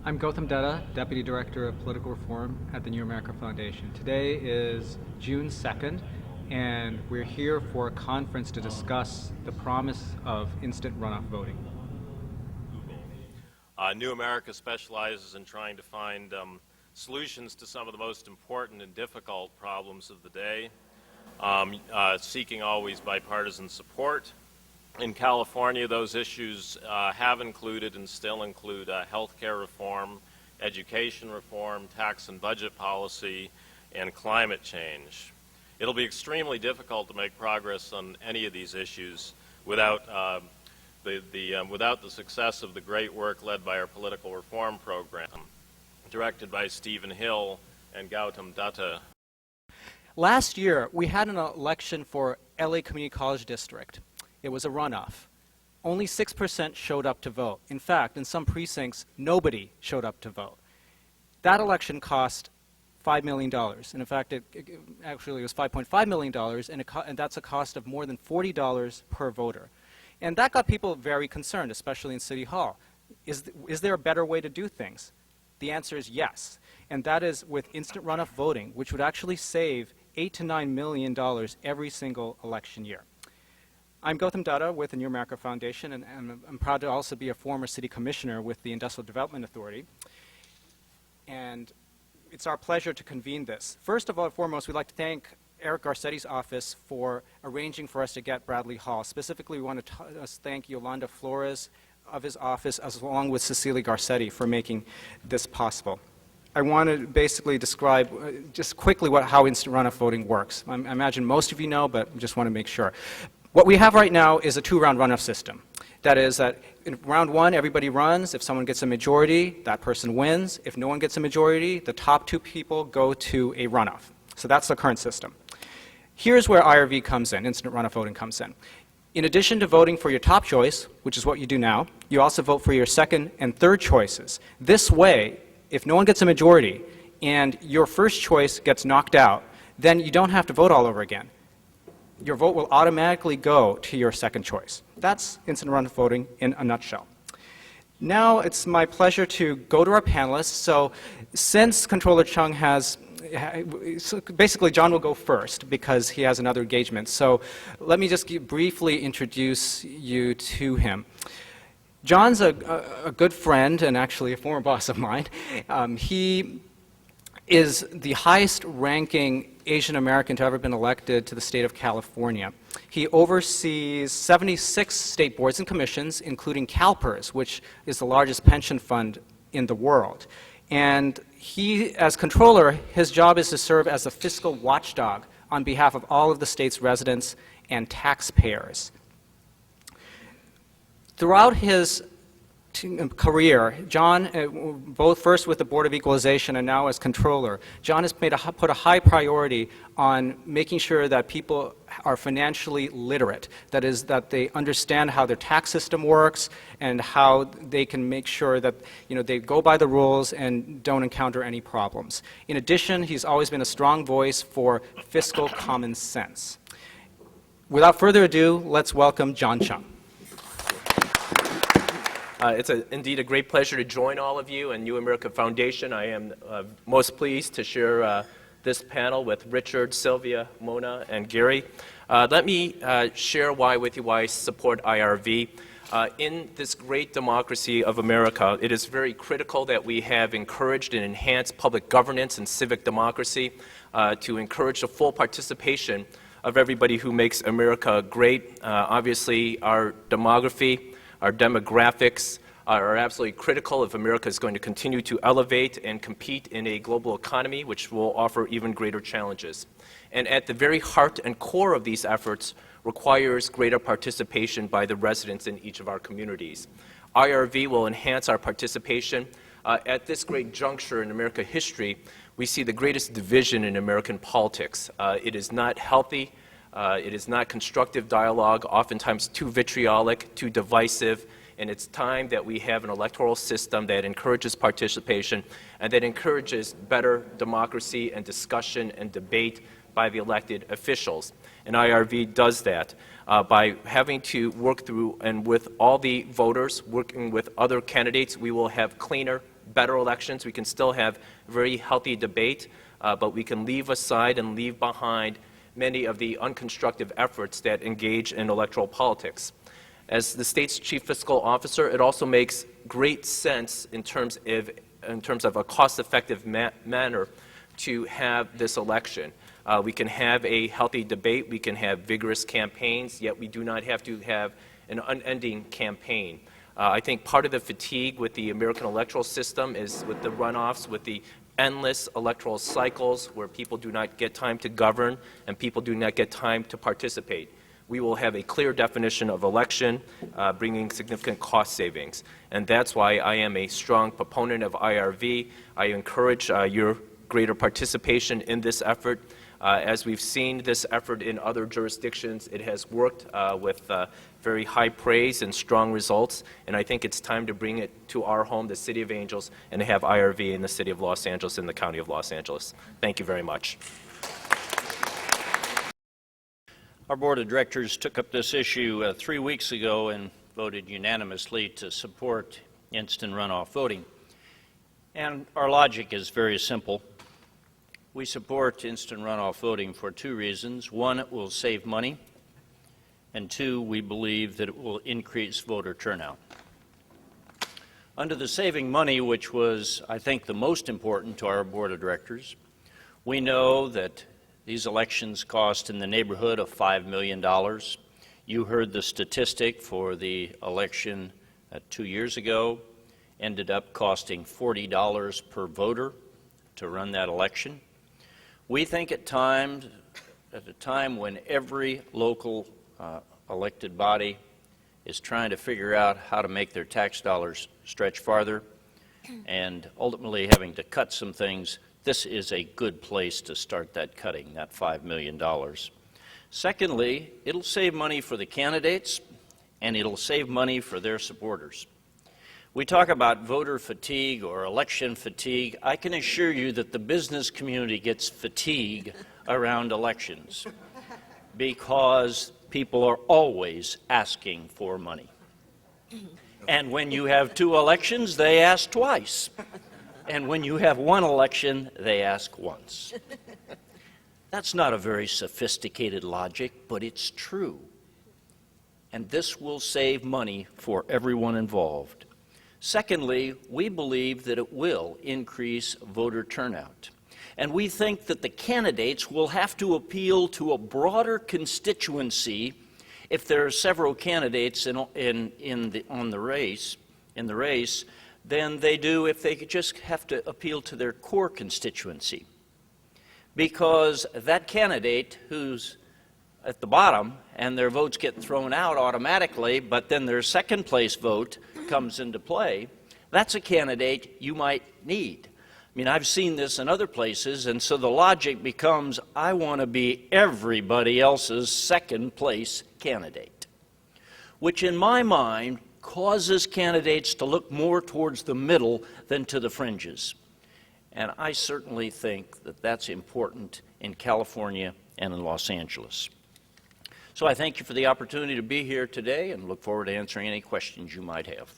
I'm Gautam Dutta, Deputy Director of Political Reform at the New America Foundation. Today is June 2nd, and we're here for a conference to discuss the promise of instant runoff voting. New America specializes in trying to find solutions to some of the most important and difficult problems of the day, seeking always bipartisan support. In California, those issues have included and still include health care reform, education reform, tax and budget policy, and climate change. It'll be extremely difficult to make progress on any of these issues without without the success of the great work led by our political reform program, directed by Stephen Hill and Gautam Dutta. Last year, we had an election for LA Community College District. It was a runoff. Only 6% showed up to vote. In fact, in some precincts, nobody showed up to vote. That election cost $5 million. And in fact, actually it was $5.5 million, and that's a cost of more than $40 per voter. And that got people very concerned, especially in City Hall. Is there a better way to do things? The answer is yes. And that is with instant runoff voting, which would actually save $8 to $9 million every single election year. I'm Gautam Dutta with the New America Foundation, and I'm proud to also be a former city commissioner with the Industrial Development Authority. And it's our pleasure to convene this. First of all, foremost, we'd like to thank Eric Garcetti's office for arranging for us to get Bradley Hall. Specifically, we want to thank Yolanda Flores of his office, along with Cecilia Garcetti, for making this possible. I want to basically describe just quickly how instant runoff voting works. I imagine most of you know, but just want to make sure. What we have right now is a two-round runoff system. That is that in round one, everybody runs. If someone gets a majority, that person wins. If no one gets a majority, the top two people go to a runoff. So that's the current system. Here's where IRV comes in, instant runoff voting comes in. In addition to voting for your top choice, which is what you do now, you also vote for your second and third choices. This way, if no one gets a majority and your first choice gets knocked out, then you don't have to vote all over again. Your vote will automatically go to your second choice. That's instant runoff voting in a nutshell. Now it's my pleasure to go to our panelists. So since Controller Chiang basically John will go first because he has another engagement. So let me just briefly introduce you to him. John's a good friend and actually a former boss of mine. He is the highest ranking Asian American to ever been elected to the state of California. He oversees 76 state boards and commissions, including CalPERS, which is the largest pension fund in the world. And he, as controller, his job is to serve as a fiscal watchdog on behalf of all of the state's residents and taxpayers. Throughout his career, John, both first with the Board of Equalization and now as controller, John has put a high priority on making sure that people are financially literate. That is, that they understand how their tax system works and how they can make sure that they go by the rules and don't encounter any problems. In addition, he's always been a strong voice for fiscal common sense. Without further ado, let's welcome John Chiang. It's indeed a great pleasure to join all of you and New America Foundation. I am most pleased to share this panel with Richard, Sylvia, Mona, and Gary. Let me share why I support IRV. In this great democracy of America, it is very critical that we have encouraged and enhanced public governance and civic democracy to encourage the full participation of everybody who makes America great. Obviously, our demography, our demographics are absolutely critical if America is going to continue to elevate and compete in a global economy, which will offer even greater challenges. And at the very heart and core of these efforts requires greater participation by the residents in each of our communities. IRV will enhance our participation. At this great juncture in American history, we see the greatest division in American politics. It is not healthy. It is not constructive dialogue, oftentimes too vitriolic, too divisive, and it's time that we have an electoral system that encourages participation and that encourages better democracy and discussion and debate by the elected officials. And IRV does that by having to work through and with all the voters, working with other candidates, we will have cleaner, better elections. We can still have very healthy debate, but we can leave aside and leave behind many of the unconstructive efforts that engage in electoral politics. As the state's chief fiscal officer, it also makes great sense in terms of a cost-effective manner to have this election. We can have a healthy debate, we can have vigorous campaigns, yet we do not have to have an unending campaign. I think part of the fatigue with the American electoral system is with the runoffs, with the endless electoral cycles where people do not get time to govern and people do not get time to participate. We will have a clear definition of election, bringing significant cost savings. And that's why I am a strong proponent of IRV. I encourage your greater participation in this effort. As we've seen this effort in other jurisdictions, it has worked with very high praise and strong results, and I think it's time to bring it to our home, the City of Angels, and to have IRV in the City of Los Angeles and the County of Los Angeles. Thank you very much. Our Board of Directors took up this issue 3 weeks ago and voted unanimously to support instant runoff voting. And our logic is very simple. We support instant runoff voting for 2 reasons. 1, it will save money, and 2, we believe that it will increase voter turnout. Under the saving money, which was, I think, the most important to our Board of Directors, we know that these elections cost in the neighborhood of $5 million. You heard the statistic for the election 2 years ago, ended up costing $40 per voter to run that election. We think at a time when every local elected body is trying to figure out how to make their tax dollars stretch farther and ultimately having to cut some things, this is a good place to start that cutting, that $5 million. Secondly, it'll save money for the candidates and it'll save money for their supporters. We talk about voter fatigue or election fatigue. I can assure you that the business community gets fatigue around elections because people are always asking for money. And when you have 2 elections, they ask twice. And when you have 1 election, they ask once. That's not a very sophisticated logic, but it's true. And this will save money for everyone involved. Secondly, we believe that it will increase voter turnout. And we think that the candidates will have to appeal to a broader constituency if there are several candidates in the race than they do if they just have to appeal to their core constituency. Because that candidate who's at the bottom and their votes get thrown out automatically, but then their second place vote comes into play, that's a candidate you might need. I mean, I've seen this in other places, and so the logic becomes, I want to be everybody else's second place candidate, which in my mind causes candidates to look more towards the middle than to the fringes. And I certainly think that that's important in California and in Los Angeles. So I thank you for the opportunity to be here today and look forward to answering any questions you might have.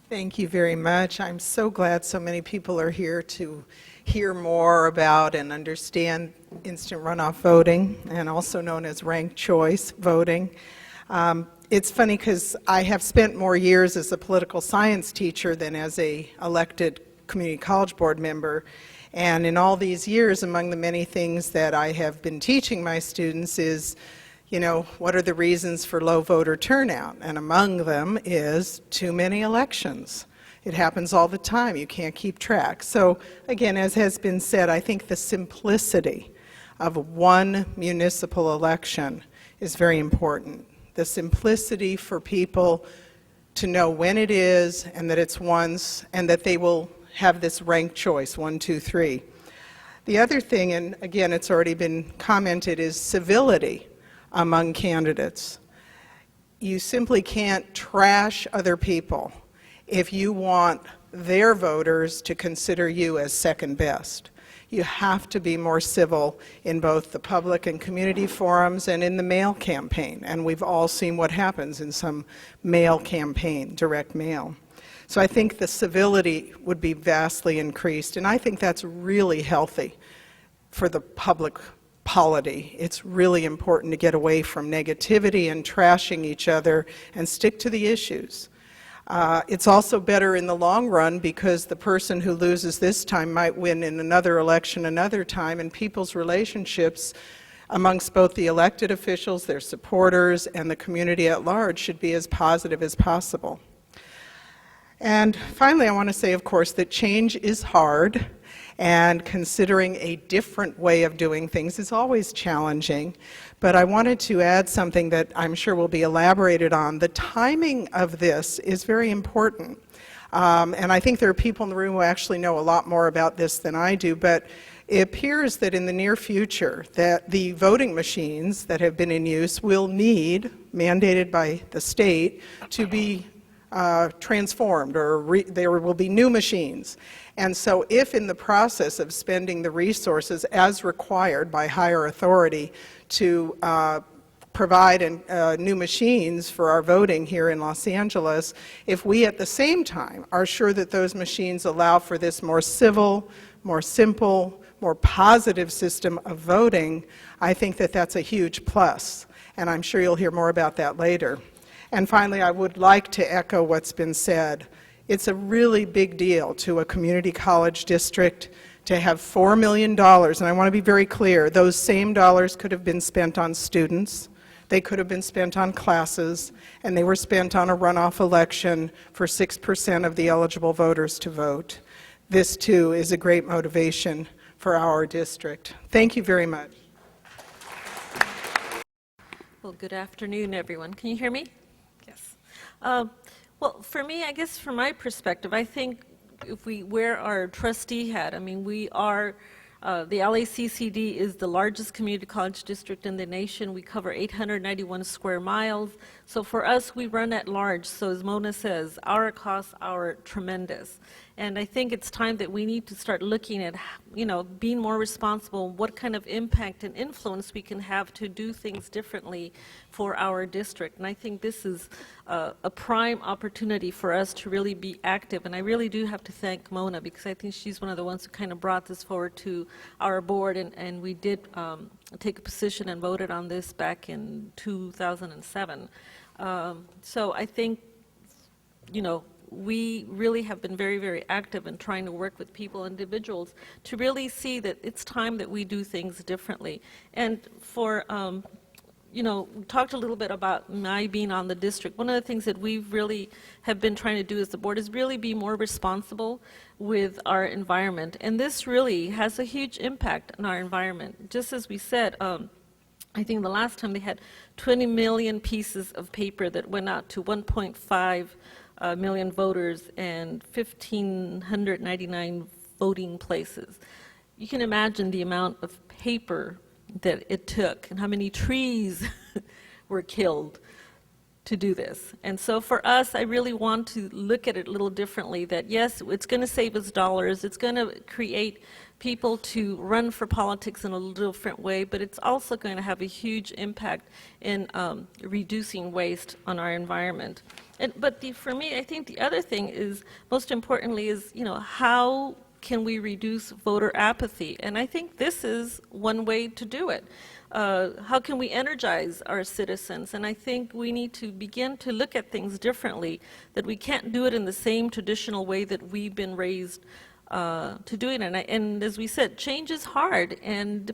Thank you very much. I'm so glad so many people are here to hear more about and understand instant runoff voting, and also known as ranked choice voting. It's funny because I have spent more years as a political science teacher than as an elected community college board member. And in all these years, among the many things that I have been teaching my students is, you know, what are the reasons for low voter turnout? And among them is too many elections. It happens all the time. You can't keep track. So again, as has been said, I think the simplicity of one municipal election is very important. The simplicity for people to know when it is and that it's once and that they will have this ranked choice, 1, 2, 3. The other thing, and again it's already been commented, is civility among candidates. You simply can't trash other people if you want their voters to consider you as second best. You have to be more civil in both the public and community forums and in the mail campaign. And we've all seen what happens in some mail campaign, direct mail. So I think the civility would be vastly increased, and I think that's really healthy for the public polity. It's really important to get away from negativity and trashing each other and stick to the issues. It's also better in the long run because the person who loses this time might win in another election another time, and people's relationships amongst both the elected officials, their supporters, and the community at large should be as positive as possible. And finally, I want to say, of course, that change is hard, and considering a different way of doing things is always challenging. But I wanted to add something that I'm sure will be elaborated on. The timing of this is very important. And I think there are people in the room who actually know a lot more about this than I do, but it appears that in the near future that the voting machines that have been in use will need, mandated by the state, to be transformed, or there will be new machines. And so if in the process of spending the resources as required by higher authority to provide new machines for our voting here in Los Angeles, if we at the same time are sure that those machines allow for this more civil, more simple, more positive system of voting, I think that that's a huge plus. And I'm sure you'll hear more about that later. And finally, I would like to echo what's been said. It's a really big deal to a community college district to have $4 million, and I want to be very clear, those same dollars could have been spent on students, they could have been spent on classes, and they were spent on a runoff election for 6% of the eligible voters to vote. This, too, is a great motivation for our district. Thank you very much. Well, good afternoon, everyone. Can you hear me? Yes. Well, for me, I guess from my perspective, I think if we wear our trustee hat, I mean, we are, the LACCD is the largest community college district in the nation. We cover 891 square miles. So for us, we run at large. So as Mona says, our costs are tremendous. And I think it's time that we need to start looking at, you know, being more responsible, what kind of impact and influence we can have to do things differently for our district. And I think this is a prime opportunity for us to really be active. And I really do have to thank Mona, because I think she's one of the ones who kind of brought this forward to our board. And we did take a position and voted on this back in 2007. So I think, you know, we really have been very, very active in trying to work with people, individuals, to really see that it's time that we do things differently. And for, you know, we talked a little bit about my being on the district. One of the things that we really have been trying to do as the board is really be more responsible with our environment. And this really has a huge impact on our environment. Just as we said, I think the last time they had 20 million pieces of paper that went out to 1.5 million voters and 1,599 voting places. You can imagine the amount of paper that it took and how many trees were killed to do this. And so for us, I really want to look at it a little differently, that yes, it's going to save us dollars, it's going to create people to run for politics in a little different way, but it's also going to have a huge impact in reducing waste on our environment. But for me, I think the other thing is, most importantly, is, you know, how can we reduce voter apathy? And I think this is one way to do it. How can we energize our citizens? And I think we need to begin to look at things differently, that we can't do it in the same traditional way that we've been raised to do it. And as we said, change is hard,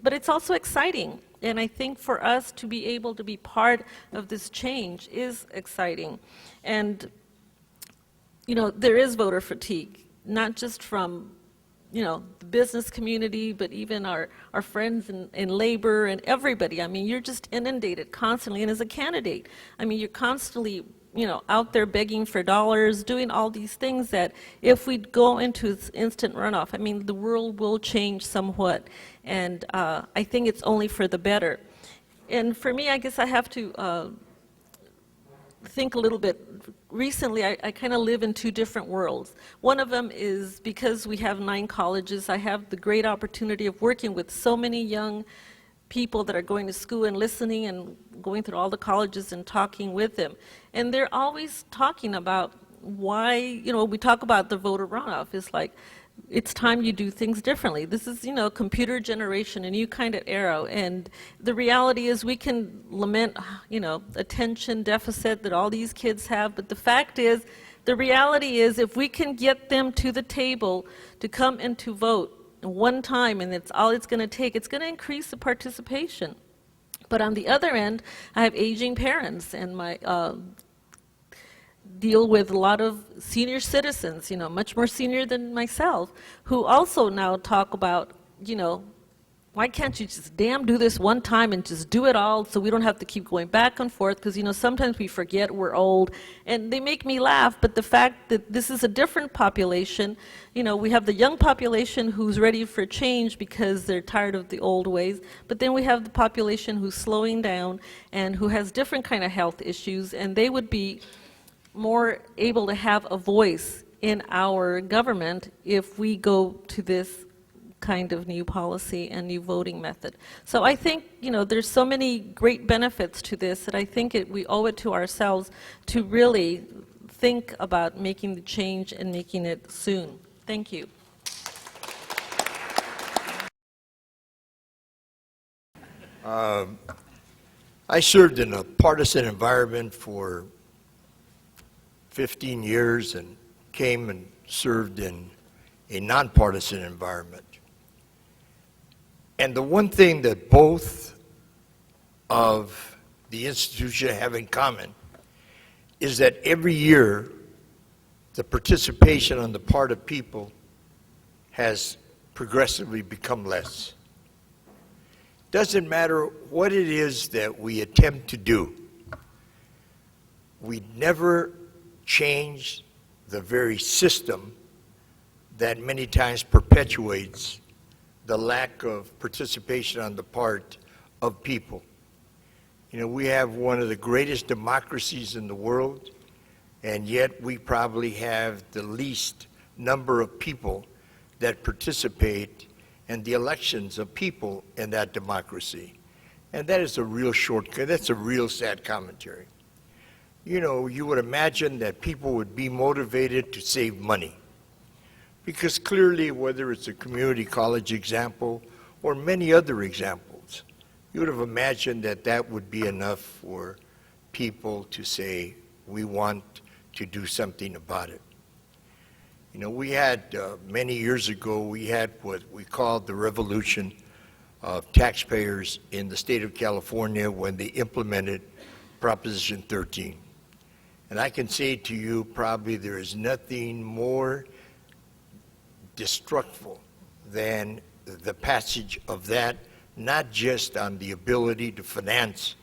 but it's also exciting. And I think for us to be able to be part of this change is exciting. And, you know, there is voter fatigue, not just from, you know, the business community, but even our friends in labor and everybody. I mean, you're just inundated constantly. And as a candidate, I mean, you're constantly, you know, out there begging for dollars, doing all these things that if we go into instant runoff, I mean, the world will change somewhat. And I think it's only for the better. And for me, I guess I have to think a little bit. Recently, I kind of live in two different worlds. One of them is because we have 9 colleges, I have the great opportunity of working with so many young people that are going to school and listening and going through all the colleges and talking with them. And they're always talking about why, we talk about the voter runoff. It's like, it's time you do things differently. This is, computer generation, a new kind of era. And the reality is we can lament, attention deficit that all these kids have. But the fact is, the reality is if we can get them to the table to come and to vote one time, and that's all it's going to take, it's going to increase the participation. But on the other end, I have aging parents, and my deal with a lot of senior citizens, much more senior than myself, who also now talk about, why can't you just damn do this one time and just do it all so we don't have to keep going back and forth, because, sometimes we forget we're old, and they make me laugh, but the fact that this is a different population, we have the young population who's ready for change because they're tired of the old ways, but then we have the population who's slowing down and who has different kind of health issues, and they would be more able to have a voice in our government if we go to this kind of new policy and new voting method. So I think, there's so many great benefits to this that I think we owe it to ourselves to really think about making the change and making it soon. Thank you. I served in a partisan environment for 15 years and came and served in a nonpartisan environment. And the one thing that both of the institutions have in common is that every year the participation on the part of people has progressively become less. Doesn't matter what it is that we attempt to do, we never change the very system that many times perpetuates the lack of participation on the part of people. We have one of the greatest democracies in the world, and yet we probably have the least number of people that participate in the elections of people in that democracy. And that is a real shortcut. That's a real sad commentary. You would imagine that people would be motivated to save money, because clearly, whether it's a community college example or many other examples, you would have imagined that that would be enough for people to say, we want to do something about it. We had, many years ago, we had what we called the revolution of taxpayers in the state of California when they implemented Proposition 13. And I can say to you, probably there is nothing more destructive than the passage of that, not just on the ability to finance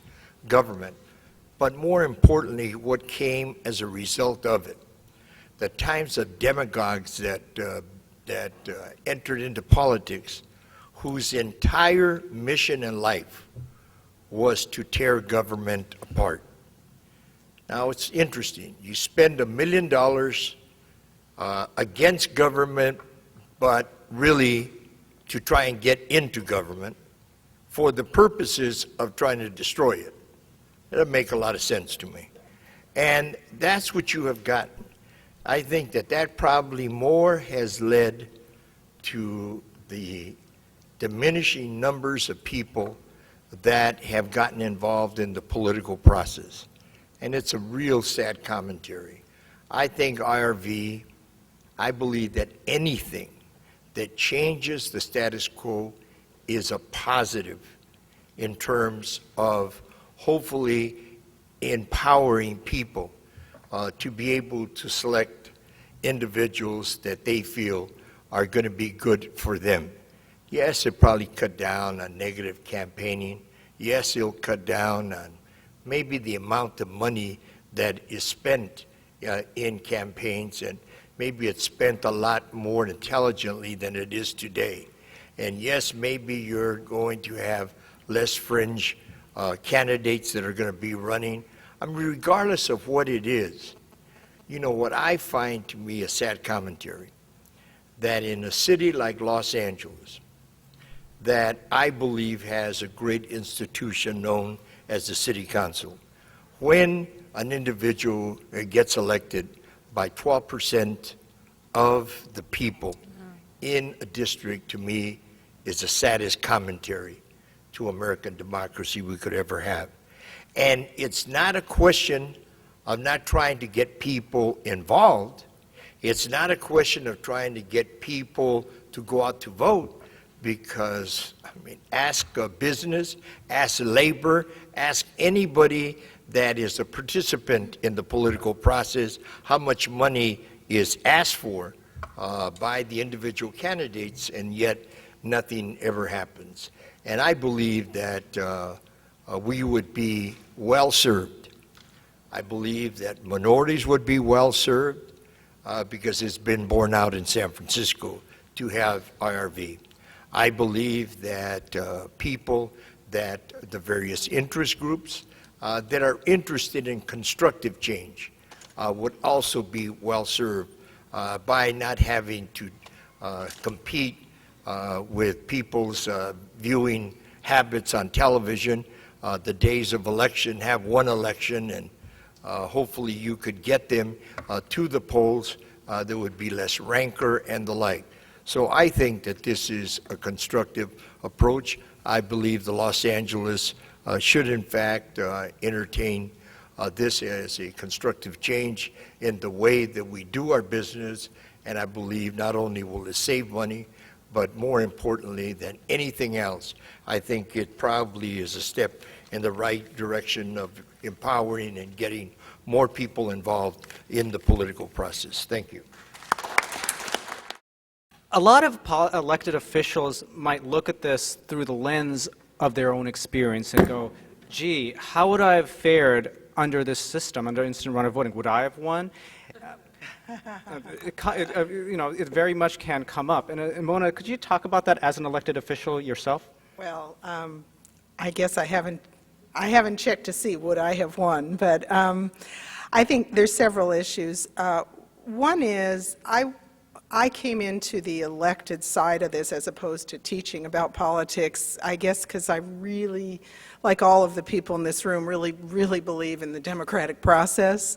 government, but more importantly, what came as a result of it. The times of demagogues that entered into politics, whose entire mission in life was to tear government apart. Now, it's interesting. You spend $1 million against government, but really to try and get into government for the purposes of trying to destroy it. That doesn't make a lot of sense to me. And that's what you have gotten. I think that probably more has led to the diminishing numbers of people that have gotten involved in the political process. And it's a real sad commentary. I think IRV, I believe that anything that changes the status quo is a positive in terms of hopefully empowering people to be able to select individuals that they feel are going to be good for them. Yes, it probably cut down on negative campaigning. Yes, it'll cut down on maybe the amount of money that is spent in campaigns, and maybe it's spent a lot more intelligently than it is today. And yes, maybe you're going to have less fringe candidates that are going to be running. I mean, regardless of what it is, what I find to me a sad commentary, that in a city like Los Angeles, that I believe has a great institution known as the city council, when an individual gets elected, by 12% of the people in a district, to me, is the saddest commentary to American democracy we could ever have. And it's not a question of not trying to get people involved. It's not a question of trying to get people to go out to vote, because, I mean, ask a business, ask labor, ask anybody that is a participant in the political process how much money is asked for by the individual candidates, and yet nothing ever happens. And I believe that we would be well served. I believe that minorities would be well served because it's been borne out in San Francisco to have IRV. I believe that people, that the various interest groups that are interested in constructive change would also be well served by not having to compete with people's viewing habits on television. The days of election, have one election, and hopefully you could get them to the polls. There would be less rancor and the like. So I think that this is a constructive approach. I believe the Los Angeles should in fact entertain this as a constructive change in the way that we do our business, and I believe not only will it save money, but more importantly than anything else, I think it probably is a step in the right direction of empowering and getting more people involved in the political process. Thank you. A lot of elected officials might look at this through the lens of their own experience and go, gee, how would I have fared under this system, under instant runoff voting? Would I have won? It very much can come up. And Mona, could you talk about that as an elected official yourself? Well, I guess I haven't checked to see would I have won, but I think there's several issues. One is I came into the elected side of this as opposed to teaching about politics, I guess because I really, like all of the people in this room, really believe in the democratic process.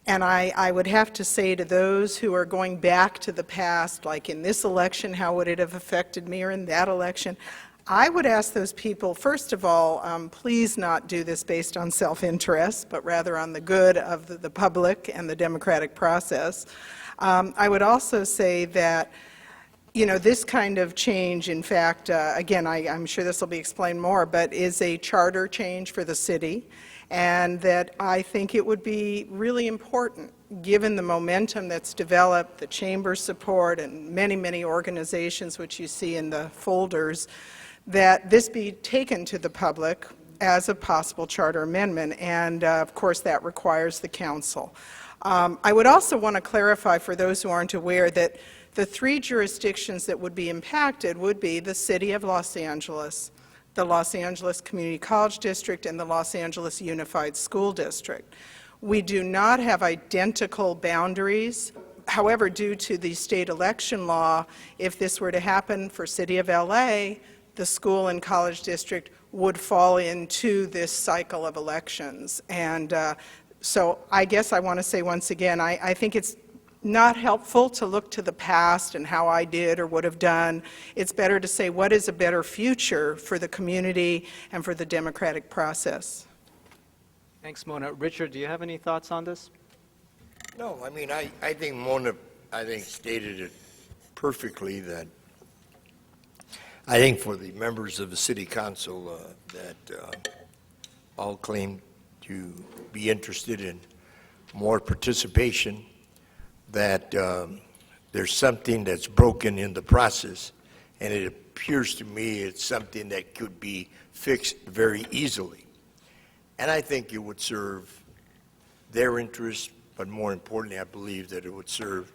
And I would have to say to those who are going back to the past, like in this election, how would it have affected me, or in that election, I would ask those people, first of all, please not do this based on self-interest, but rather on the good of the public and the democratic process. I would also say that, this kind of change, in fact, again, I'm sure this will be explained more, but is a charter change for the city, and that I think it would be really important, given the momentum that's developed, the chamber support, and many, many organizations which you see in the folders, that this be taken to the public as a possible charter amendment, and of course that requires the council. I would also want to clarify for those who aren't aware that the three jurisdictions that would be impacted would be the City of Los Angeles, the Los Angeles Community College District, and the Los Angeles Unified School District. We do not have identical boundaries. However, due to the state election law, if this were to happen for City of LA, the school and college district would fall into this cycle of elections. And so I guess I want to say once again, I think it's not helpful to look to the past and how I did or would have done. It's better to say what is a better future for the community and for the democratic process. Thanks, Mona. Richard, do you have any thoughts on this? No, I mean, I think Mona, stated it perfectly, that I think for the members of the City Council that all claim to be interested in more participation, that there's something that's broken in the process, and it appears to me it's something that could be fixed very easily. And I think it would serve their interest, but more importantly, I believe that it would serve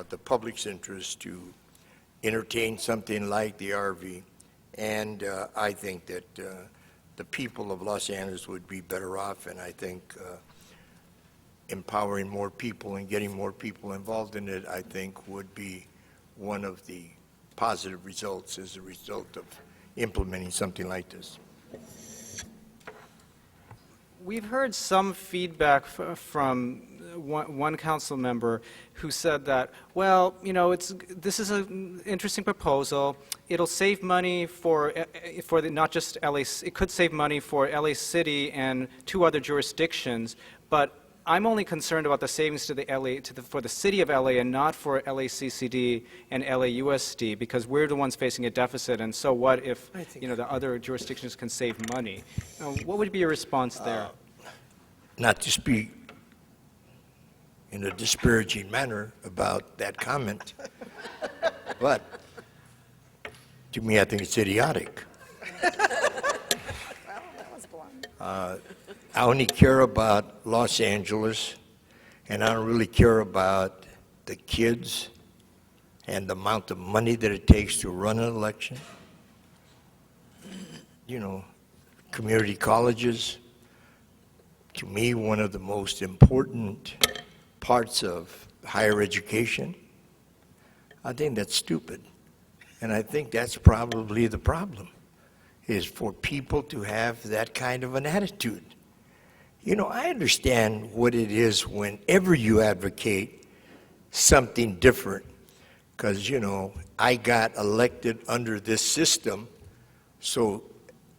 the public's interest to entertain something like the RV. And I think that the people of Los Angeles would be better off, and I think empowering more people and getting more people involved in it, I think, would be one of the positive results as a result of implementing something like this. We've heard some feedback from one council member who said that, well, you know, this is an interesting proposal. It'll save money for not just LA. It could save money for LA City and 2 other jurisdictions, but I'm only concerned about the savings to for the city of LA and not for LACCD and LAUSD, because we're the ones facing a deficit. And so what if, you know, the other jurisdictions can save money? What would be your response there? Not to speak in a disparaging manner about that comment, but to me, I think it's idiotic. I only care about Los Angeles, and I don't really care about the kids and the amount of money that it takes to run an election. You know, community colleges, to me, one of the most important parts of higher education. I think that's stupid. And I think that's probably the problem, is for people to have that kind of an attitude. You know, I understand what it is whenever you advocate something different, because, you know, I got elected under this system, so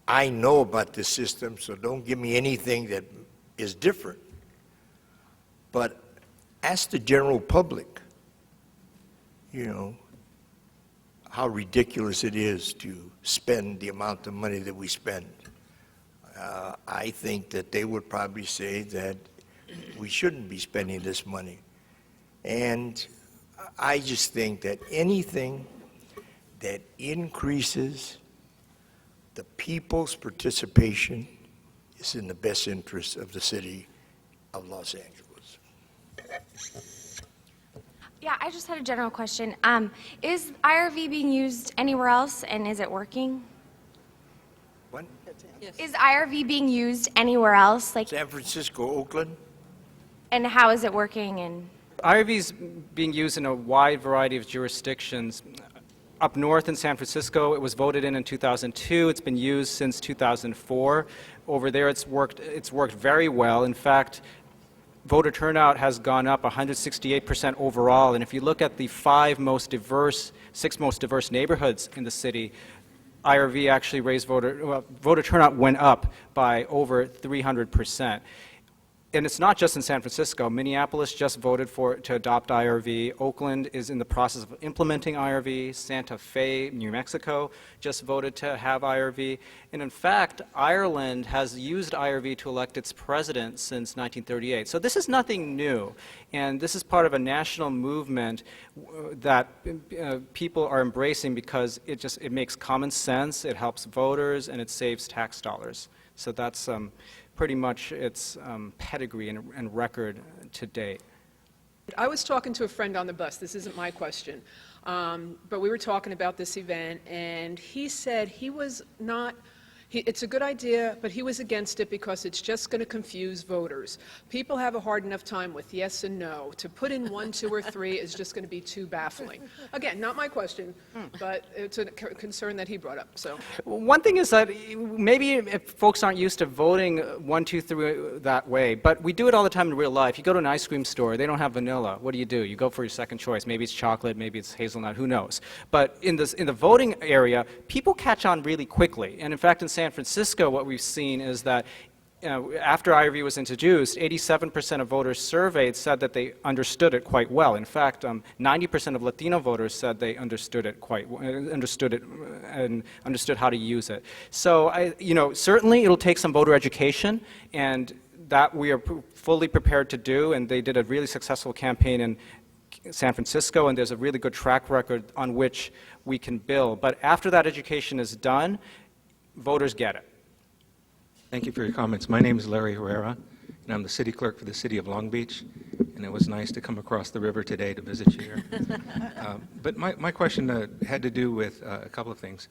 I know about this system, so don't give me anything that is different. But ask the general public, you know, how ridiculous it is to spend the amount of money that we spend. I think that they would probably say that we shouldn't be spending this money. And I just think that anything that increases the people's participation is in the best interest of the city of Los Angeles. Yeah, I just had a general question. Is IRV being used anywhere else, and is it working? What? Is IRV being used anywhere else? Like, San Francisco, Oakland? and how is it working? And IRV is being used in a wide variety of jurisdictions. Up north in San Francisco, it was voted in 2002. It's been used since 2004. Over there, it's worked very well. In fact, voter turnout has gone up 168% overall. And if you look at the 6 most diverse neighborhoods in the city, IRV actually raised voter turnout went up by over 300%. And it's not just in San Francisco. Minneapolis just voted to adopt IRV. Oakland is in the process of implementing IRV. Santa Fe, New Mexico, just voted to have IRV. And in fact, Ireland has used IRV to elect its president since 1938. So this is nothing new. And this is part of a national movement that people are embracing because it makes common sense, it helps voters, and it saves tax dollars. So that's pretty much its pedigree and record to date. I was talking to a friend on the bus. This isn't my question. But we were talking about this event, and he said he was not, it's a good idea, but he was against it because it's just going to confuse voters. People have a hard enough time with yes and no. To put in 1, 2, or 3 is just going to be too baffling. Again, not my question, but it's a concern that he brought up. So one thing is that maybe if folks aren't used to voting 1, 2, 3 that way, but we do it all the time in real life. You go to an ice cream store, they don't have vanilla. What do? You go for your second choice. Maybe it's chocolate, maybe it's hazelnut, who knows? But in the voting area, people catch on really quickly. And in fact, in San Francisco, what we've seen is that after IRV was introduced, 87% of voters surveyed said that they understood it quite well. In fact, 90% of Latino voters said they understood it and understood how to use it. So, certainly it'll take some voter education, and that we are fully prepared to do. And they did a really successful campaign in San Francisco, and there's a really good track record on which we can build. But after that education is done, voters get it. Thank you for your comments. My name is Larry Herrera, and I'm the city clerk for the city of Long Beach, and it was nice to come across the river today to visit you here. But my question had to do with a couple of things.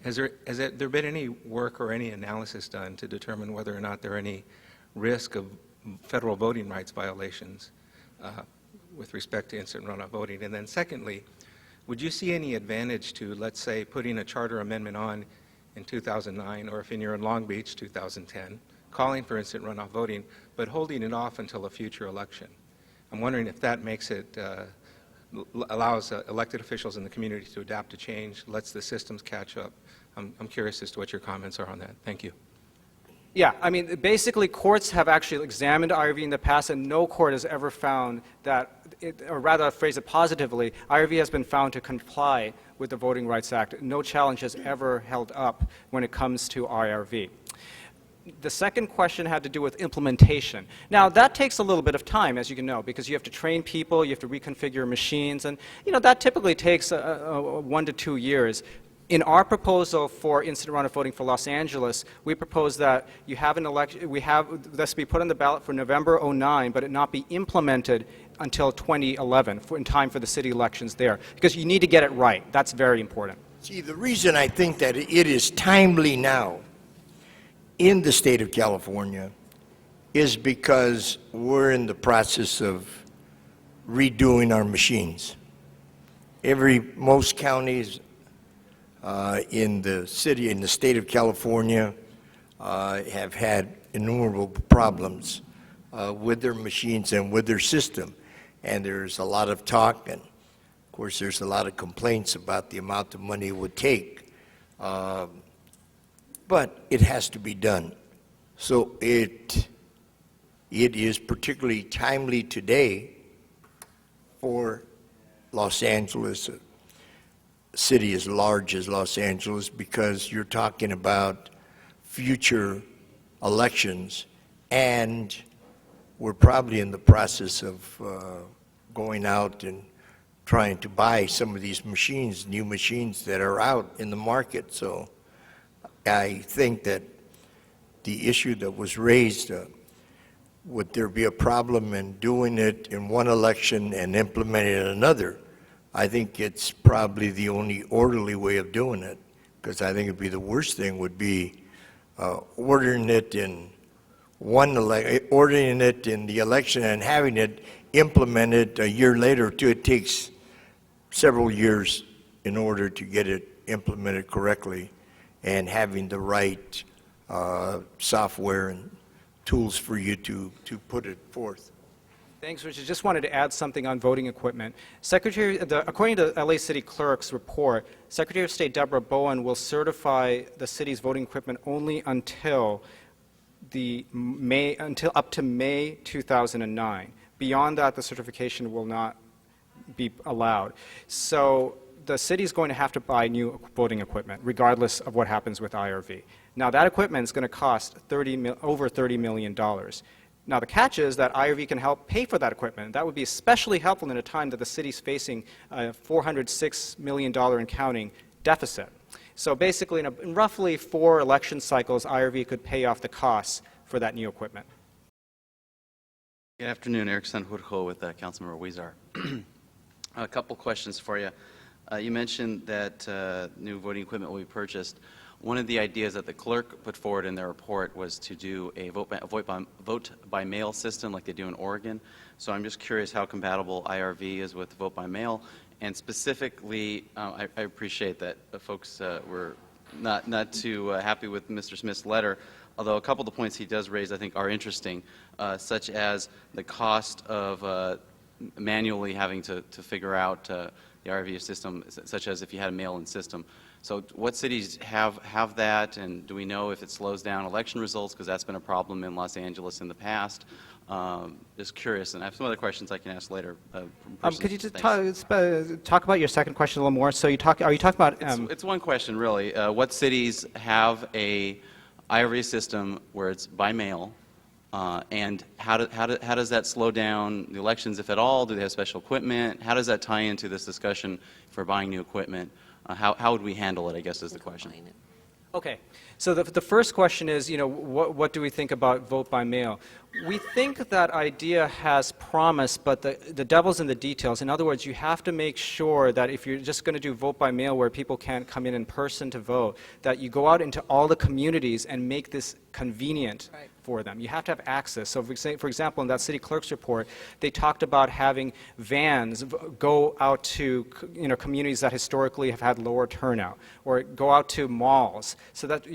Has there been any work or any analysis done to determine whether or not there are any risk of federal voting rights violations with respect to instant runoff voting? And then secondly, would you see any advantage to, let's say, putting a charter amendment on in 2009, or if you're in Long Beach, 2010, calling for instant runoff voting, but holding it off until a future election. I'm wondering if that makes it, allows elected officials in the community to adapt to change, lets the systems catch up. I'm curious as to what your comments are on that. Thank you. Yeah, I mean, basically, courts have actually examined IRV in the past, and no court has ever found that, or rather, I'll phrase it positively, IRV has been found to comply with the Voting Rights Act. No challenge has ever held up when it comes to IRV. The second question had to do with implementation. Now, that takes a little bit of time, as you can know, because you have to train people, you have to reconfigure machines, and that typically takes 1 to 2 years. In our proposal for instant runoff voting for Los Angeles, we propose that you have an election, this be put on the ballot for November '09, but it not be implemented until 2011, in time for the city elections there, because you need to get it right. That's very important. See, the reason I think that it is timely now in the state of California is because we're in the process of redoing our machines. Most counties in the state of California have had innumerable problems with their machines and with their system. And there's a lot of talk, and of course there's a lot of complaints about the amount of money it would take. But it has to be done. So it is particularly timely today for Los Angeles, a city as large as Los Angeles, because you're talking about future elections, and we're probably in the process of going out and trying to buy some of these machines, new machines that are out in the market. So I think that the issue that was raised, would there be a problem in doing it in one election and implementing it in another? I think it's probably the only orderly way of doing it, because I think it'd be the worst thing would be ordering it in the election and having it implemented a year later too. It takes several years in order to get it implemented correctly, and having the right software and tools for you to put it forth. Thanks, Richard. Just wanted to add something on voting equipment. According to the LA City Clerk's report, Secretary of State Deborah Bowen will certify the city's voting equipment only until up to May 2009. Beyond that, the certification will not be allowed. So the city is going to have to buy new voting equipment, regardless of what happens with IRV. Now, that equipment is going to cost over $30 million. Now, the catch is that IRV can help pay for that equipment. That would be especially helpful in a time that the city's facing a $406 million and counting deficit. So basically, in roughly 4 election cycles, IRV could pay off the costs for that new equipment. Good afternoon, Eric Sanjurjo with Councilmember Huizar. A couple questions for you. You mentioned that new voting equipment will be purchased. One of the ideas that the clerk put forward in their report was to do a vote by mail system like they do in Oregon. So I'm just curious how compatible IRV is with vote by mail. And specifically, I appreciate that folks were not too happy with Mr. Smith's letter, although a couple of the points he does raise I think are interesting, such as the cost of manually having to figure out the IRV system, such as if you had a mail-in system. So what cities have that, and do we know if it slows down election results? Because that's been a problem in Los Angeles in the past. Just curious, and I have some other questions I can ask later. Could you just talk about your second question a little more? So are you talking about... It's one question, really. What cities have a IRV system where it's by mail, and how does that slow down the elections, if at all? Do they have special equipment? How does that tie into this discussion for buying new equipment? How would we handle it, I guess, is the question. Okay. So the first question is, what do we think about vote by mail? We think that idea has promise, but the devil's in the details. In other words, you have to make sure that if you're just going to do vote by mail where people can't come in person to vote, that you go out into all the communities and make this convenient for them. You have to have access. So for example, in that city clerk's report, they talked about having vans go out to communities that historically have had lower turnout, or go out to malls, so that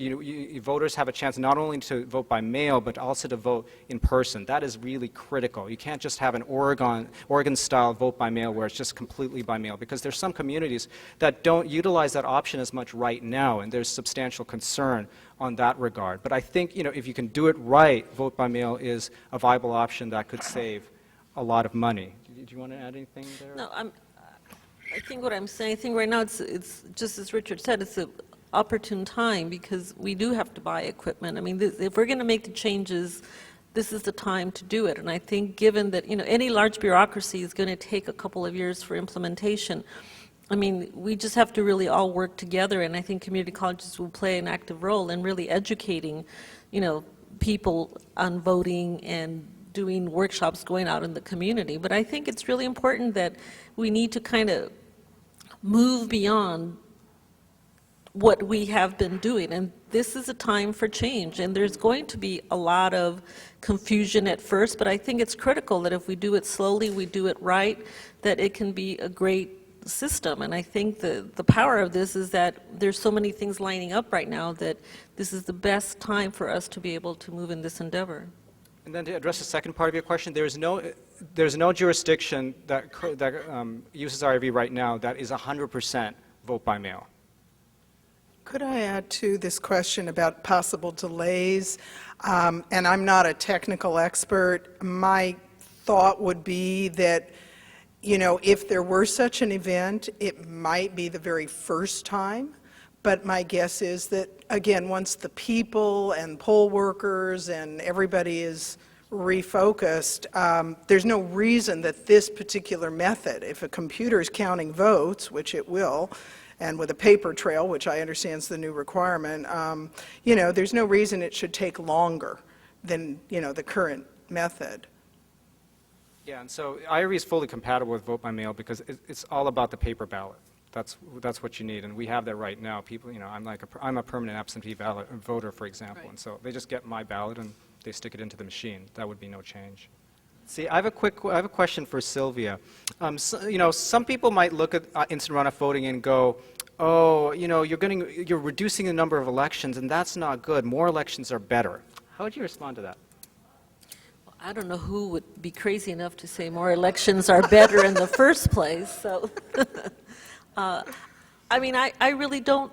voters have a chance not only to vote by mail, but also to vote in person. That is really critical. You can't just have an Oregon-style vote by mail where it's just completely by mail, because there's some communities that don't utilize that option as much right now, and there's substantial concern on that regard. But I think, if you can do it right, vote by mail is a viable option that could save a lot of money. Do you want to add anything there? No, I think what I'm saying, I think right now it's just as Richard said, it's an opportune time because we do have to buy equipment. I mean, if we're going to make the changes, this is the time to do it. And I think given that, any large bureaucracy is going to take a couple of years for implementation, I mean, we just have to really all work together, and I think community colleges will play an active role in really educating, people on voting and doing workshops going out in the community. But I think it's really important that we need to kind of move beyond what we have been doing, and this is a time for change, and there's going to be a lot of confusion at first, but I think it's critical that if we do it slowly, we do it right, that it can be a great system. And I think the power of this is that there's so many things lining up right now that this is the best time for us to be able to move in this endeavor. And then to address the second part of your question, there's no jurisdiction that uses IRV right now that is 100% vote by mail. Could I add to this question about possible delays? And I'm not a technical expert. My thought would be that, if there were such an event, it might be the very first time. But my guess is that, again, once the people and poll workers and everybody is refocused, there's no reason that this particular method, if a computer is counting votes, which it will, and with a paper trail, which I understand is the new requirement, there's no reason it should take longer than, the current method. Yeah, and so IRV is fully compatible with vote by mail because it's all about the paper ballot. That's what you need, and we have that right now. People, I'm a permanent absentee voter, for example, and so they just get my ballot and they stick it into the machine. That would be no change. See, I have a question for Sylvia. Some people might look at instant runoff voting and go, oh, you're reducing the number of elections, and that's not good. More elections are better. How would you respond to that? I don't know who would be crazy enough to say more elections are better in the first place. So, I mean, I really don't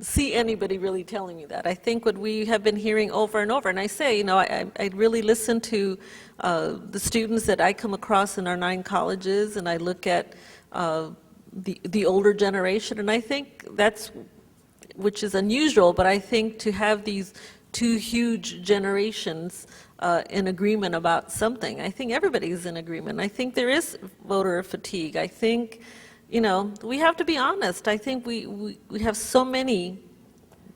see anybody really telling me that. I think what we have been hearing over and over, and I say, I really listen to the students that I come across in our 9 colleges, and I look at the older generation, and I think that's, which is unusual, but I think to have these 2 huge generations in agreement about something, I think everybody's in agreement. I think there is voter fatigue. I think, we have to be honest. I think we have so many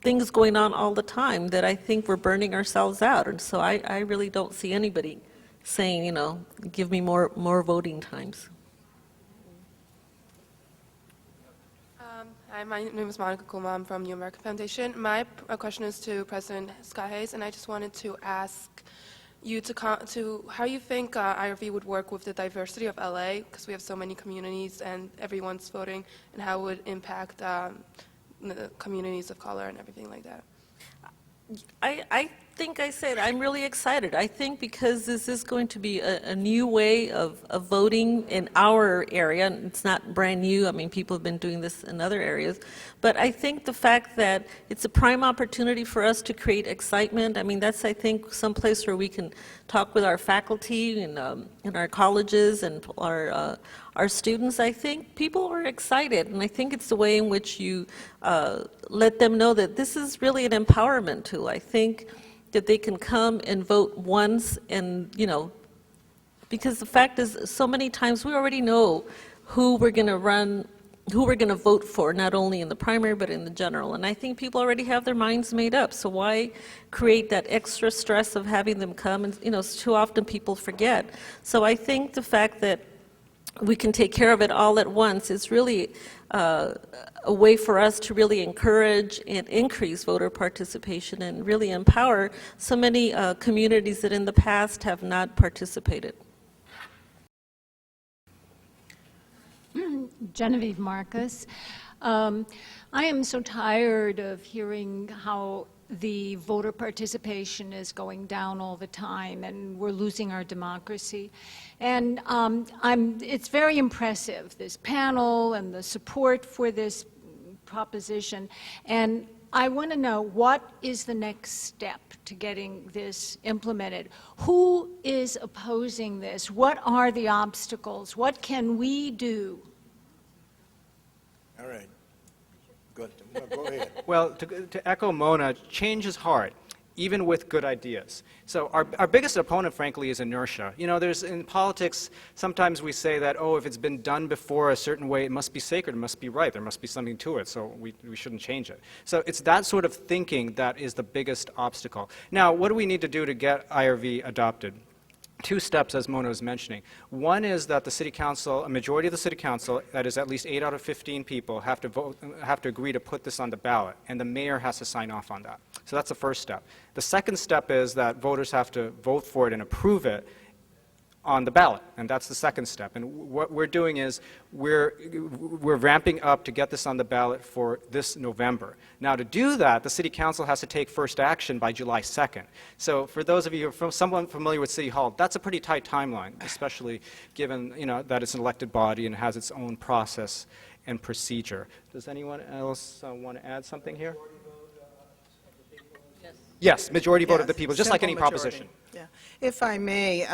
things going on all the time that I think we're burning ourselves out. And so I really don't see anybody saying, give me more voting times. Hi, my name is Monica Kuma. I'm from New American Foundation. My question is to President Scott-Hayes, and I just wanted to ask you to how you think IRV would work with the diversity of LA, because we have so many communities and everyone's voting, and how it would impact the communities of color and everything like that. I think I said I'm really excited. I think because this is going to be a new way of voting in our area, and it's not brand new. I mean, people have been doing this in other areas. But I think the fact that it's a prime opportunity for us to create excitement, I mean, that's, I think, some place where we can talk with our faculty and in our colleges and our students. I think people are excited, and I think it's the way in which you let them know that this is really an empowerment tool. I think that they can come and vote once, and because the fact is, so many times we already know who we're going to vote for, not only in the primary but in the general. And I think people already have their minds made up. So why create that extra stress of having them come? And too often people forget. So I think the fact that we can take care of it all at once. It's really a way for us to really encourage and increase voter participation and really empower so many communities that in the past have not participated. Genevieve Marcus. I am so tired of hearing how the voter participation is going down all the time and we're losing our democracy. And it's very impressive, this panel and the support for this proposition. And I want to know, what is the next step to getting this implemented? Who is opposing this? What are the obstacles? What can we do? All right. Good. No, go ahead. Well, to echo Mona, change is hard, even with good ideas. So our biggest opponent, frankly, is inertia. You know, in politics, sometimes we say that, oh, if it's been done before a certain way, it must be sacred, it must be right, there must be something to it, so we shouldn't change it. So it's that sort of thinking that is the biggest obstacle. Now, what do we need to do to get IRV adopted? Two steps, as Mona was mentioning. One is that the City Council, a majority of the City Council, that is at least 8 out of 15 people, have to agree to put this on the ballot, and the mayor has to sign off on that. So that's the first step. The second step is that voters have to vote for it and approve it on the ballot, and that's the second step. And what we're doing is we're ramping up to get this on the ballot for this November. Now, to do that, the City Council has to take first action by July 2nd. So for those of you who are someone familiar with City Hall, that's a pretty tight timeline, especially given that it's an elected body and has its own process and procedure. Does anyone else want to add something here? Yes, majority vote of the people, just like any proposition. Yeah. If I may,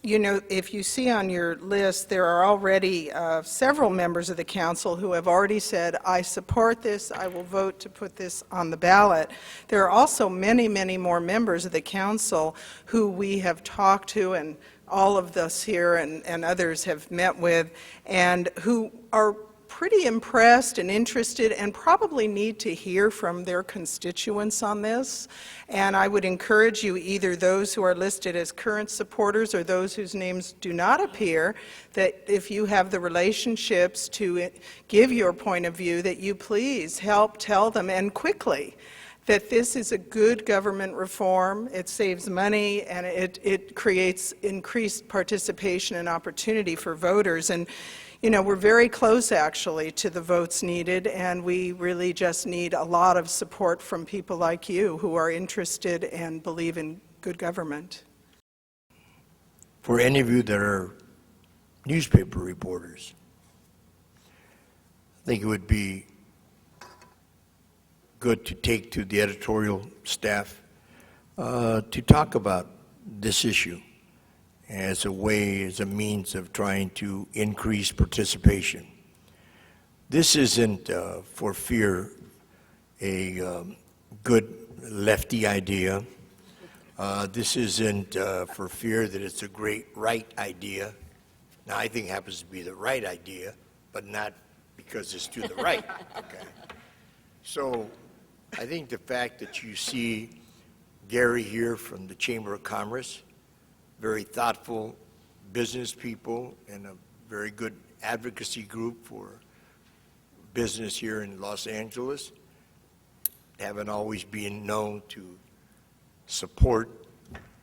you know, if you see on your list, there are already several members of the council who have already said, I support this, I will vote to put this on the ballot. There are also many, many more members of the council who we have talked to, and all of us here and others have met with, and who are pretty impressed and interested and probably need to hear from their constituents on this. And I would encourage you, either those who are listed as current supporters or those whose names do not appear, that if you have the relationships to give your point of view, that you please help tell them, and quickly, that this is a good government reform. It saves money, and it creates increased participation and opportunity for voters. And you know, we're very close, actually, to the votes needed, and we really just need a lot of support from people like you who are interested and believe in good government. For any of you that are newspaper reporters, I think it would be good to take to the editorial staff to talk about this issue as a way, as a means of trying to increase participation. This isn't for fear a good lefty idea. This isn't for fear that it's a great right idea. Now, I think it happens to be the right idea, but not because it's to the right. Okay. So I think the fact that you see Gary here from the Chamber of Commerce, very thoughtful business people and a very good advocacy group for business here in Los Angeles, haven't always been known to support,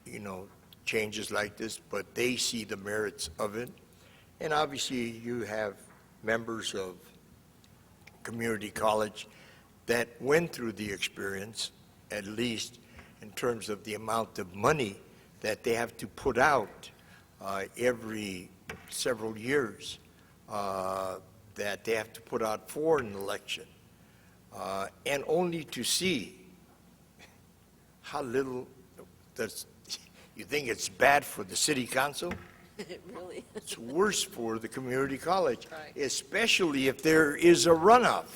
you know, changes like this, but they see the merits of it. And obviously you have members of community college that went through the experience, at least in terms of the amount of money that they have to put out every several years, that they have to put out for an election, and only to see how little does, you think it's bad for the city council? Really? It's worse for the community college, right, especially if there is a runoff.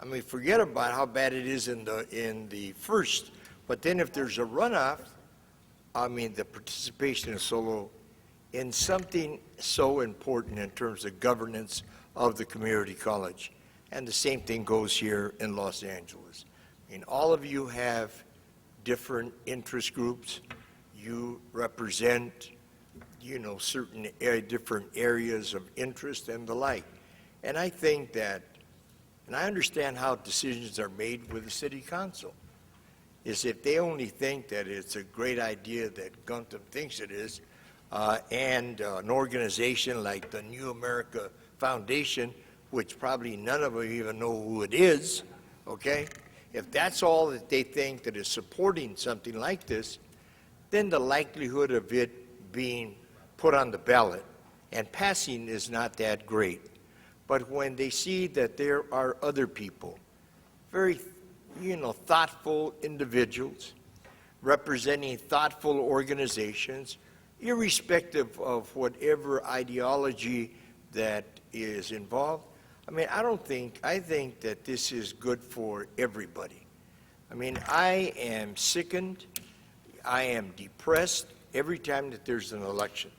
I mean, forget about how bad it is in the first, but then if there's a runoff, I mean, the participation is so low in something so important in terms of governance of the community college. And the same thing goes here in Los Angeles. I mean, all of you have different interest groups. You represent certain different areas of interest and the like. And I think that, and I understand how decisions are made with the city council, is if they only think that it's a great idea that Gunther thinks it is, and an organization like the New America Foundation, which probably none of them even know who it is, okay? If that's all that they think that is supporting something like this, then the likelihood of it being put on the ballot and passing is not that great. But when they see that there are other people, very, thoughtful individuals, representing thoughtful organizations, irrespective of whatever ideology that is involved, I think that this is good for everybody. I am sickened, I am depressed every time that there's an election.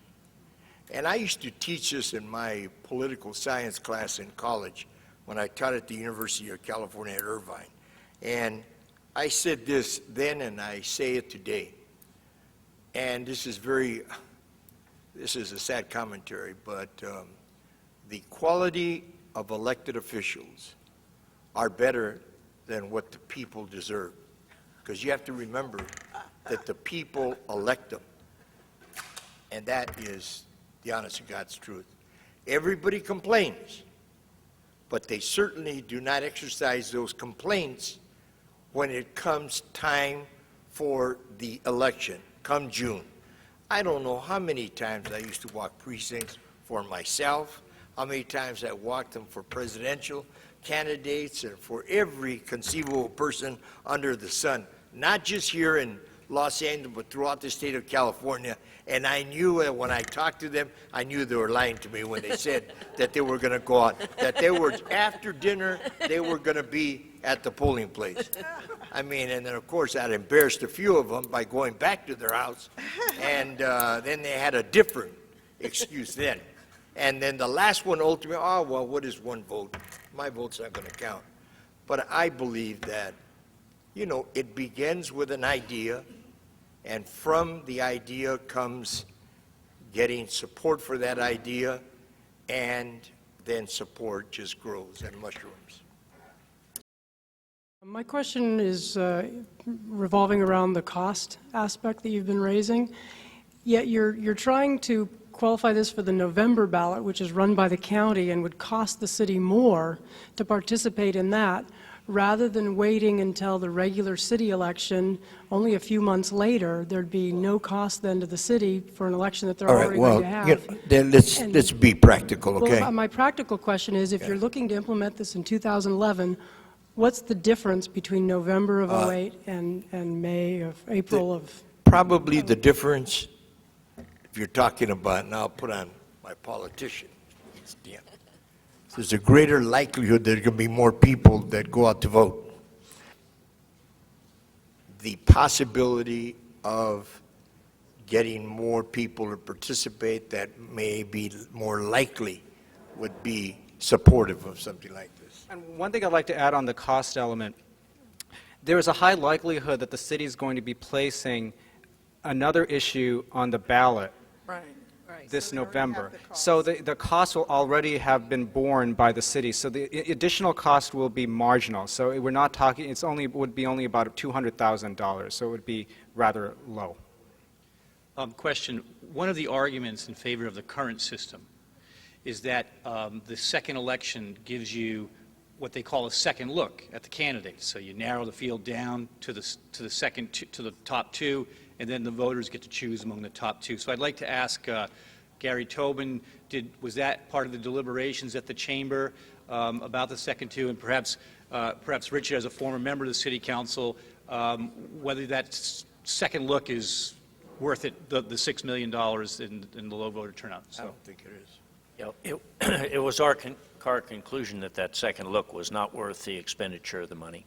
And I used to teach this in my political science class in college when I taught at the University of California at Irvine. And I said this then and I say it today. And this is a sad commentary, but the quality of elected officials are better than what the people deserve. Because you have to remember that the people elect them. And that is the honest to God's truth. Everybody complains, but they certainly do not exercise those complaints when it comes time for the election, come June. I don't know how many times I used to walk precincts for myself, how many times I walked them for presidential candidates and for every conceivable person under the sun, not just here in Los Angeles, but throughout the state of California. And I knew that when I talked to them, I knew they were lying to me when they said that they were going to go out, that they were, after dinner, they were going to be at the polling place. And then of course I'd embarrassed a few of them by going back to their house, and then they had a different excuse then. And then the last one ultimately, what is one vote? My vote's not going to count. But I believe that, it begins with an idea, and from the idea comes getting support for that idea, and then support just grows and mushrooms. My question is revolving around the cost aspect that you've been raising. Yet you're trying to qualify this for the November ballot, which is run by the county and would cost the city more to participate in that, rather than waiting until the regular city election only a few months later. There'd be no cost then to the city for an election that they're already going to have. Then let's be practical, okay? Well, my practical question is, if you're looking to implement this in 2011, what's the difference between November of '08 and April of? Probably the difference, if you're talking about, and I'll put on my politician, there's a greater likelihood there are going to be more people that go out to vote. The possibility of getting more people to participate that may be more likely would be supportive of something like this. And one thing I'd like to add on the cost element, there is a high likelihood that the city is going to be placing another issue on the ballot this November. So the cost will already have been borne by the city. So the additional cost will be marginal. So we're not talking, would be only about $200,000. So it would be rather low. Question, one of the arguments in favor of the current system is that the second election gives you what they call a second look at the candidates. So you narrow the field down to the top two, and then the voters get to choose among the top two. So I'd like to ask Gary Toebben, was that part of the deliberations at the chamber about the second two, and perhaps Richard, as a former member of the City Council, whether that second look is worth it, the $6 million in the low voter turnout? So. I don't think it is. It was our conclusion that second look was not worth the expenditure of the money.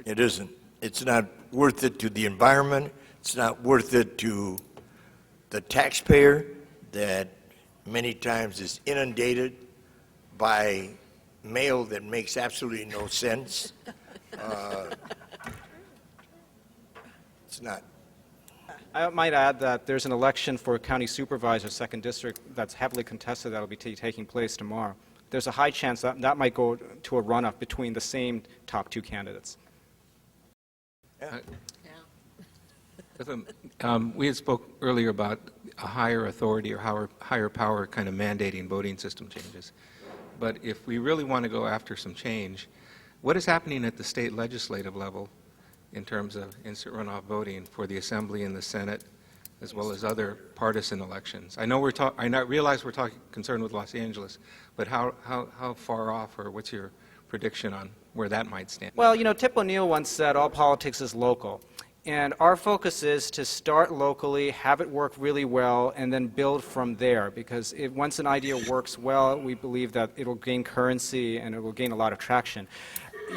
It isn't. It's not worth it to the environment. It's not worth it to the taxpayer that many times is inundated by mail that makes absolutely no sense. it's not. I might add that there's an election for county supervisor, 2nd District, that's heavily contested that will be taking place tomorrow. There's a high chance that that might go to a runoff between the same top 2 candidates. We had spoke earlier about a higher authority or higher power kind of mandating voting system changes. But if we really want to go after some change, what is happening at the state legislative level in terms of instant runoff voting for the Assembly and the Senate, as well as other partisan elections? I know I realize we're concerned with Los Angeles, but how far off, or what's your prediction on where that might stand? Well, you know, Tip O'Neill once said all politics is local. And our focus is to start locally, have it work really well, and then build from there. Because once an idea works well, we believe that it will gain currency and it will gain a lot of traction.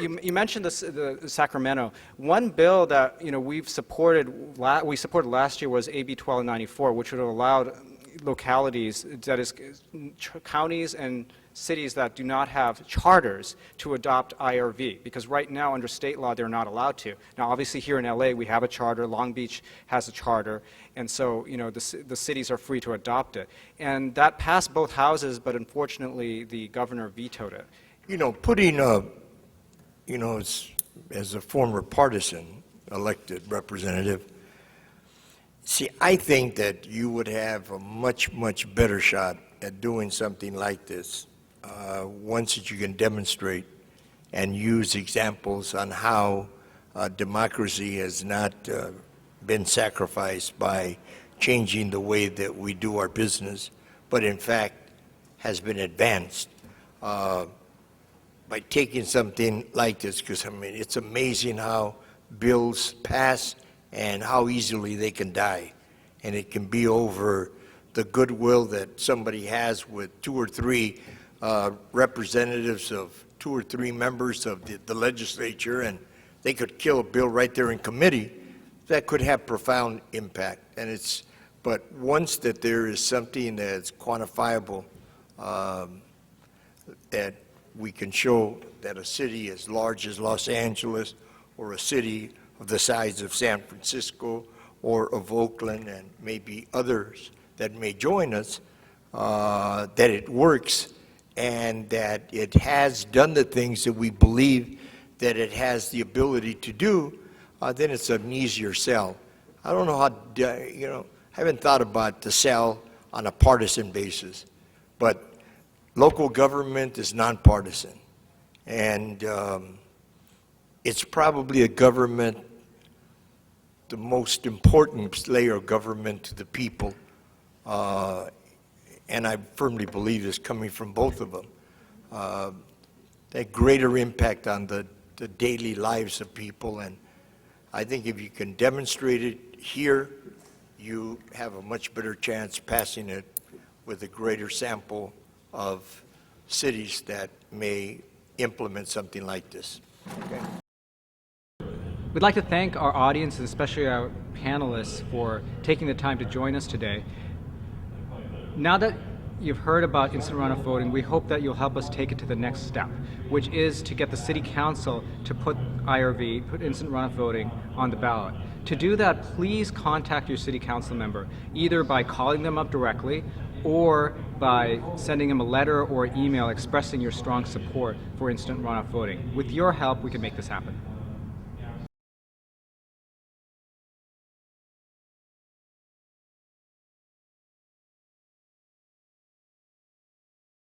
You mentioned the Sacramento. One bill that we supported last year was AB 1294, which would have allowed localities, that is, counties and cities that do not have charters, to adopt IRV, because right now under state law they're not allowed to. Now obviously here in LA we have a charter, Long Beach has a charter, and so the cities are free to adopt it. And that passed both houses, but unfortunately the governor vetoed it. Putting as a former partisan elected representative, see, I think that you would have a much, much better shot at doing something like this once that you can demonstrate and use examples on how democracy has not been sacrificed by changing the way that we do our business, but in fact has been advanced by taking something like this, because I mean it's amazing how bills pass and how easily they can die. And it can be over the goodwill that somebody has with 2 or 3 representatives of 2 or 3 members of the legislature, and they could kill a bill right there in committee. That could have profound impact. But once that there is something that's quantifiable, that we can show that a city as large as Los Angeles, or a city of the size of San Francisco or of Oakland, and maybe others that may join us, that it works and that it has done the things that we believe that it has the ability to do, then it's an easier sell. I don't know how, I haven't thought about the sell on a partisan basis, but local government is nonpartisan, and it's probably a government, the most important layer of government to the people, and I firmly believe this coming from both of them, that greater impact on the daily lives of people. And I think if you can demonstrate it here, you have a much better chance passing it with a greater sample of cities that may implement something like this. Okay. We'd like to thank our audience, and especially our panelists, for taking the time to join us today. Now that you've heard about instant runoff voting, we hope that you'll help us take it to the next step, which is to get the City Council to put IRV, put instant runoff voting on the ballot. To do that, please contact your City Council member, either by calling them up directly or by sending them a letter or email expressing your strong support for instant runoff voting. With your help, we can make this happen.